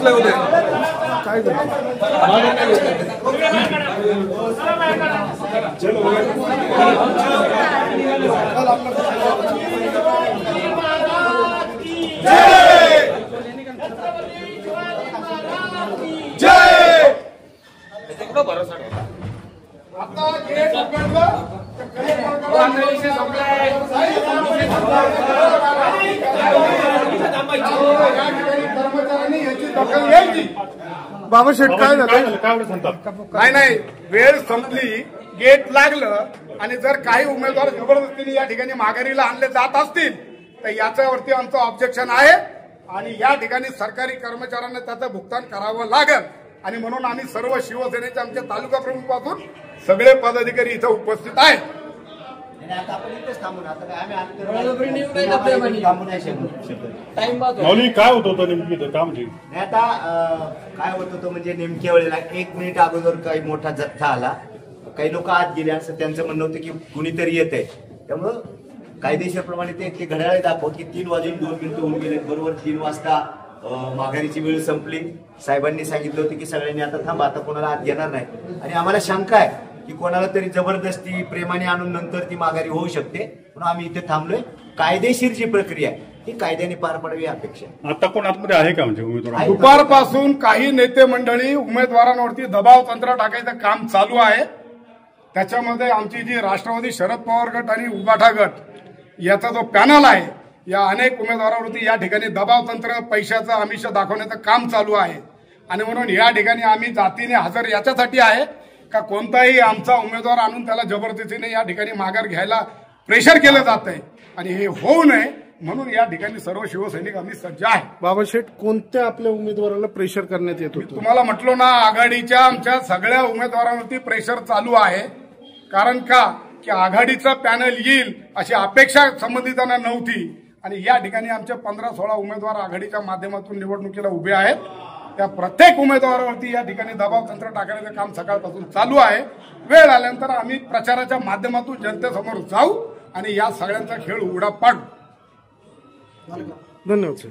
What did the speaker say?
बसले होते काय बाबा शेठ काय झालं? नाही वेळ संपली, गेट लागलं आणि जर काही उमेदवार जबरदस्तीने या ठिकाणी माघारीला आणले जात असतील तर याच्यावरती आमचं ऑब्जेक्शन आहे आणि या ठिकाणी सरकारी कर्मचाऱ्यांना त्याचं भुगतान करावं लागेल आणि म्हणून आम्ही सर्व शिवसेनेचे आमच्या तालुका प्रमुख पासून सगळे पदाधिकारी इथं उपस्थित आहेत. काय होत होतं नेमकी काम आता काय होत होतं म्हणजे नेमक्या वेळेला 1 मिनिट अगोदर काही मोठा जथ्था आला, काही लोक आत गेले असं त्यांचं म्हणणं होतं की कुणीतरी येत आहे. त्यामुळं कायदेशीरप्रमाणे ते घड्याळ दाखवत की 3 वाजून 2 मिनिटं होऊन गेले. बरोबर 3 वाजता माघारीची वेळ संपली. साहेबांनी सांगितलं होतं की सगळ्यांनी आता थांबा, आता कोणाला आत घेणार नाही. आणि आम्हाला शंका आहे की कोणाला तरी जबरदस्ती प्रेमाने आणून नंतर ती माघारी होऊ शकते, म्हणून आम्ही इथे थांबलोय. कायदेशीर जी प्रक्रिया आहे ती कायद्याने पार पडावी अपेक्षा. आता कोण आतमध्ये आहे का म्हणजे उमेदवार? दुपारपासून काही नेते मंडळी उमेदवारांवरती दबाव तंत्र टाकायचं काम चालू आहे. त्याच्यामध्ये आमची जी राष्ट्रवादी शरद पवार गट आणि उबाठा गट याचा जो पॅनल आहे, या अनेक उमेदवारांवरती या ठिकाणी दबाव तंत्र, पैशाचं आमिष दाखवण्याचं काम चालू आहे. आणि म्हणून या ठिकाणी आम्ही जातीने हजर याच्यासाठी आहे का कोणताही आमचा उमेदवार आणून त्याला जबरदस्तीने या ठिकाणी माघार घ्यायला प्रेशर केलं जात आहे आणि हे होऊ नये म्हणून या ठिकाणी सर्व शिवसैनिक आम्ही सज्ज आहे. बाबा शेठ, कोणत्या आपल्या उमेदवाराला प्रेशर करण्यात येत होतं? तुम्हाला म्हटलो ना, आघाडीच्या आमच्या सगळ्या उमेदवारांवरती प्रेशर चालू आहे. कारण का की आघाडीचा पॅनल येईल अशी अपेक्षा संबंधितांना नव्हती आणि या ठिकाणी आमचे 15-16 उमेदवार आघाडीच्या माध्यमातून निवडणुकीला उभे आहेत. त्या प्रत्येक उमेदवारावरती या ठिकाणी दबाव तंत्र टाकण्याचं काम सकाळपासून चालू आहे. वेळ आल्यानंतर आम्ही प्रचाराच्या माध्यमातून जनतेसमोर जाऊ आणि या सगळ्यांचा खेळ उघडा पाडू. धन्यवाद सर.